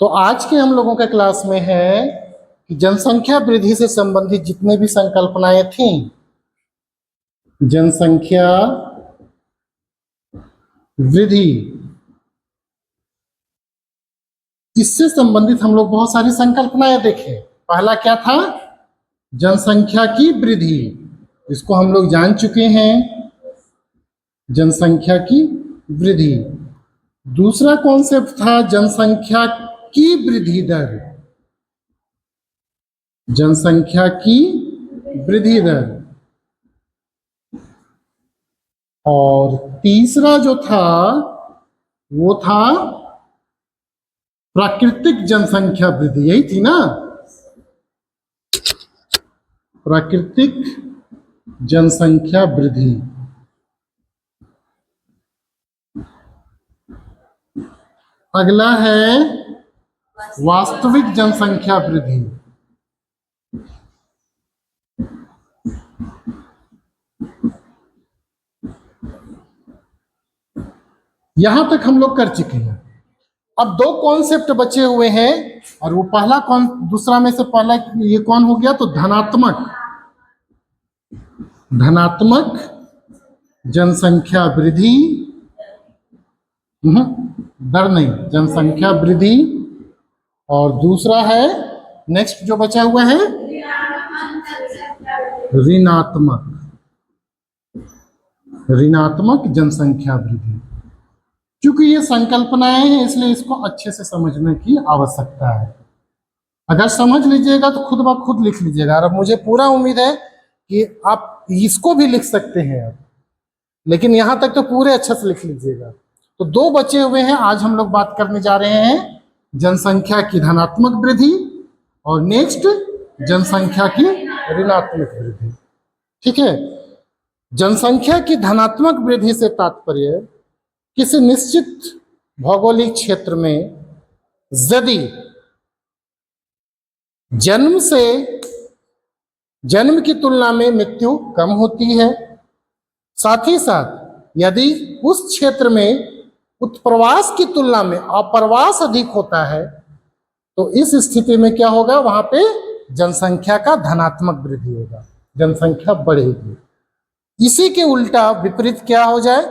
तो आज के हम लोगों के क्लास में है कि जनसंख्या वृद्धि से संबंधित जितने भी संकल्पनाएं थी, जनसंख्या वृद्धि, इससे संबंधित हम लोग बहुत सारी संकल्पनाएं देखे। पहला क्या था? जनसंख्या की वृद्धि, इसको हम लोग जान चुके हैं, जनसंख्या की वृद्धि। दूसरा कॉन्सेप्ट था जनसंख्या की वृद्धि दर, जनसंख्या की वृद्धि दर। और तीसरा जो था वो था प्राकृतिक जनसंख्या वृद्धि, यही थी ना, प्राकृतिक जनसंख्या वृद्धि। अगला है वास्तविक जनसंख्या वृद्धि। यहां तक हम लोग कर चुके हैं। अब दो कॉन्सेप्ट बचे हुए हैं, और वो पहला कौन, दूसरा में से पहला ये कौन हो गया? तो धनात्मक, धनात्मक जनसंख्या वृद्धि, दर नहीं, जनसंख्या वृद्धि। और दूसरा है, नेक्स्ट जो बचा हुआ है, ऋणात्मक, ऋणात्मक जनसंख्या वृद्धि। क्योंकि ये संकल्पनाएं हैं, इसलिए इसको अच्छे से समझने की आवश्यकता है। अगर समझ लीजिएगा तो खुद ब खुद लिख लीजिएगा। और मुझे पूरा उम्मीद है कि आप इसको भी लिख सकते हैं अब, लेकिन यहां तक तो पूरे अच्छे से लिख लीजिएगा। तो दो बचे हुए हैं। आज हम लोग बात करने जा रहे हैं जनसंख्या की धनात्मक वृद्धि और नेक्स्ट जनसंख्या की ऋणात्मक वृद्धि। ठीक है। जनसंख्या की धनात्मक वृद्धि से तात्पर्य किसी निश्चित भौगोलिक क्षेत्र में यदि जन्म की तुलना में मृत्यु कम होती है, साथ ही साथ यदि उस क्षेत्र में उत्प्रवास की तुलना में अप्रवास अधिक होता है, तो इस स्थिति में क्या होगा? वहां पे जनसंख्या का धनात्मक वृद्धि होगा, जनसंख्या बढ़ेगी। इसी के उल्टा विपरीत क्या हो जाए?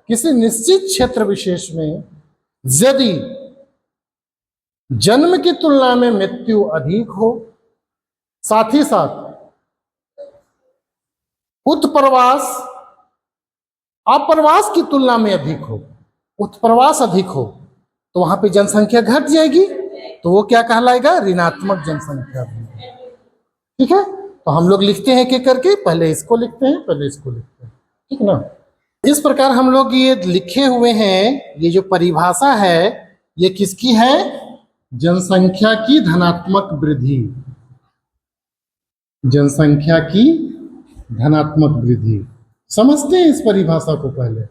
किसी निश्चित क्षेत्र विशेष में यदि जन्म की तुलना में मृत्यु अधिक हो, साथ ही साथ उत्प्रवास अप्रवास की तुलना में अधिक हो, उत्प्रवास अधिक हो, तो वहां पे जनसंख्या घट जाएगी। तो वो क्या कहलाएगा? ऋणात्मक जनसंख्या। ठीक है। तो हम लोग लिखते हैं कि करके, पहले इसको लिखते हैं, पहले इसको लिखते हैं। ठीक ना। इस प्रकार हम लोग ये लिखे हुए हैं। ये जो परिभाषा है ये किसकी है? जनसंख्या की धनात्मक वृद्धि, जनसंख्या की धनात्मक वृद्धि। समझते हैं इस परिभाषा को? पहले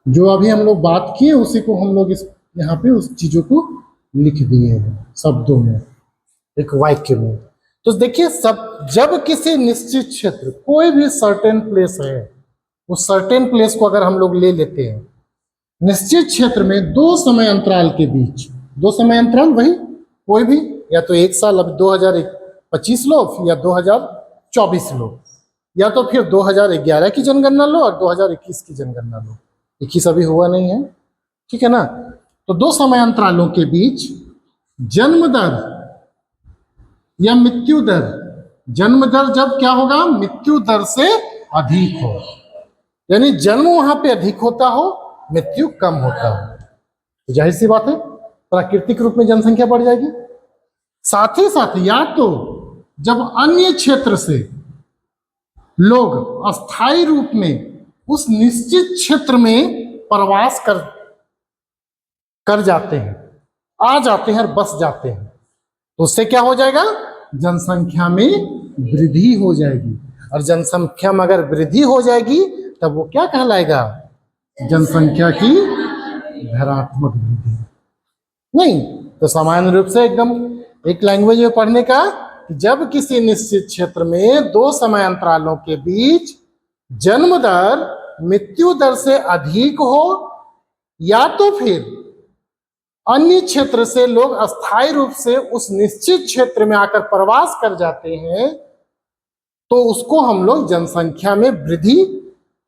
जो अभी हम लोग बात किए उसी को हम लोग इस यहाँ पे उस चीजों को लिख दिए हैं शब्दों में, एक वाक्य में। तो देखिए, सब जब किसी निश्चित क्षेत्र, कोई भी सर्टेन प्लेस है, उस सर्टेन प्लेस को अगर हम लोग ले लेते हैं, निश्चित क्षेत्र में दो समय अंतराल के बीच, दो समय अंतराल वही कोई भी, या तो एक साल, अब 2025 लो, या 2024 लो, या तो फिर 2011 की जनगणना लो और 2021 की जनगणना लो। 21 अभी हुआ नहीं है। ठीक है ना। तो दो समय अंतरालों के बीच जन्म दर या मृत्यु दर, जन्म दर जब क्या होगा? मृत्यु दर से अधिक हो, यानी जन्म वहां पे अधिक होता हो, मृत्यु कम होता हो, तो जाहिर सी बात है प्राकृतिक रूप में जनसंख्या बढ़ जाएगी। साथ ही साथ या तो जब अन्य क्षेत्र से लोग अस्थायी रूप में उस निश्चित क्षेत्र में प्रवास कर जाते हैं, आ जाते हैं और बस जाते हैं, तो उससे क्या हो जाएगा? जनसंख्या में वृद्धि हो जाएगी। और जनसंख्या में अगर वृद्धि हो जाएगी तब वो क्या कहलाएगा? जनसंख्या की धनात्मक वृद्धि। नहीं तो सामान्य रूप से एकदम एक लैंग्वेज में पढ़ने का, जब किसी निश्चित क्षेत्र में दो समय अंतरालों के बीच जन्म दर मृत्यु दर से अधिक हो, या तो फिर अन्य क्षेत्र से लोग अस्थायी रूप से उस निश्चित क्षेत्र में आकर प्रवास कर जाते हैं तो उसको हम लोग जनसंख्या में वृद्धि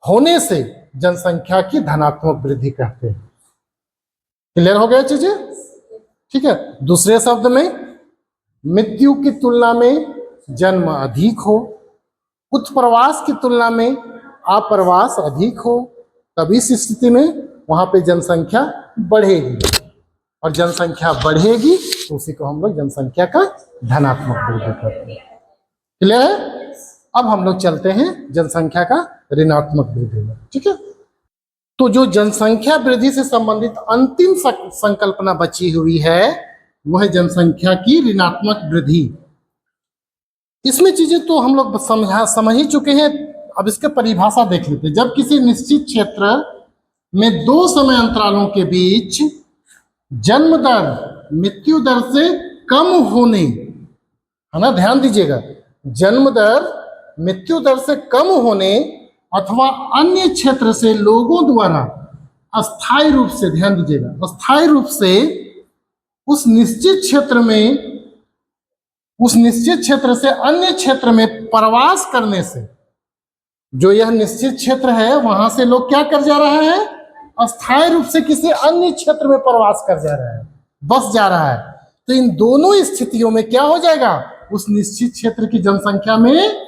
होने से जनसंख्या की धनात्मक वृद्धि कहते हैं। क्लियर हो गया चीजें? ठीक है। दूसरे शब्द में मृत्यु की तुलना में जन्म अधिक हो, उत्प्रवास की तुलना में अप्रवास अधिक हो, तब इस स्थिति में वहां पे जनसंख्या बढ़ेगी और जनसंख्या बढ़ेगी तो उसी को हम लोग जनसंख्या का धनात्मक वृद्धि कहते हैं। क्लियर है? अब हम लोग चलते हैं जनसंख्या का ऋणात्मक वृद्धि में। ठीक है। तो जो जनसंख्या वृद्धि से संबंधित अंतिम संकल्पना बची हुई है वह है जनसंख्या की ऋणात्मक वृद्धि। इसमें चीजें तो हम लोग समझ ही चुके हैं। अब इसके परिभाषा देख लेते हैं। जब किसी निश्चित क्षेत्र में दो समय अंतरालों के बीच जन्म दर मृत्यु दर से कम होने, है ना, ध्यान दीजिएगा, जन्म दर मृत्यु दर से कम होने अथवा अन्य क्षेत्र से लोगों द्वारा अस्थायी रूप से, ध्यान दीजिएगा, अस्थायी रूप से उस निश्चित क्षेत्र से अन्य क्षेत्र में प्रवास करने से, जो यह निश्चित क्षेत्र है वहां से लोग क्या कर जा रहा है, अस्थायी रूप से किसी अन्य क्षेत्र में प्रवास कर जा रहा है, बस जा रहा है। तो इन दोनों स्थितियों में क्या हो जाएगा, उस निश्चित क्षेत्र की जनसंख्या में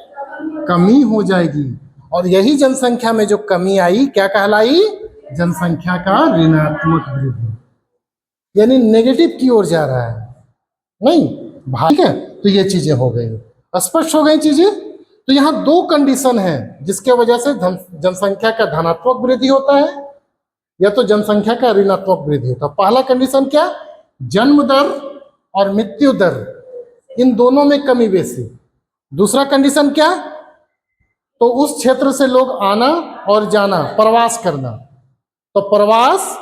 कमी हो जाएगी और यही जनसंख्या में जो कमी आई क्या कहलाई, जनसंख्या का ऋणात्मक वृद्धि, यानी नेगेटिव की ओर जा रहा है। नहीं, ठीक है। तो ये चीजें हो गई, स्पष्ट हो गई चीजें। तो यहाँ दो कंडीशन है जिसके वजह से जनसंख्या का धनात्मक वृद्धि होता है या तो जनसंख्या का ऋणात्मक वृद्धि होता है। पहला कंडीशन क्या, जन्म दर और मृत्यु दर, इन दोनों में कमी बेसी। दूसरा कंडीशन क्या, तो उस क्षेत्र से लोग आना और जाना, प्रवास करना। तो प्रवास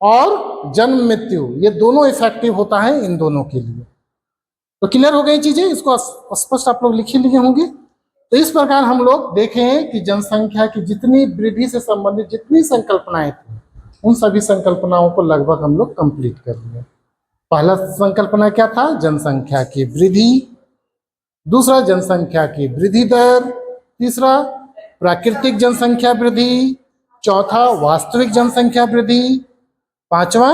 और जन्म मृत्यु ये दोनों इफेक्टिव होता है इन दोनों के लिए। तो क्लियर हो गई चीजें, इसको स्पष्ट आप लोग लिख ही लिए होंगे। तो इस प्रकार हम लोग देखें कि जनसंख्या की जितनी वृद्धि से संबंधित जितनी संकल्पनाएं थी उन सभी संकल्पनाओं को लगभग हम लोग कंप्लीट कर लिए। पहला संकल्पना क्या था, जनसंख्या की वृद्धि। दूसरा जनसंख्या की वृद्धि दर। तीसरा प्राकृतिक जनसंख्या वृद्धि। चौथा वास्तविक जनसंख्या वृद्धि। पांचवा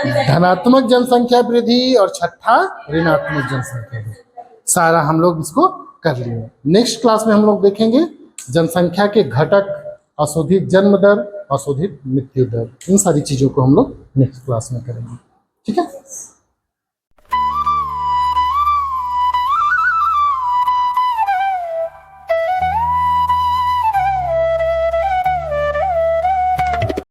धनात्मक जनसंख्या वृद्धि और छठा ऋणात्मक जनसंख्या वृद्धि। सारा हम लोग इसको कर लिए। नेक्स्ट क्लास में हम लोग देखेंगे जनसंख्या के घटक, अशोधित जन्म दर, अशोधित मृत्यु दर, इन सारी चीजों को हम लोग नेक्स्ट क्लास में करेंगे। ठीक है।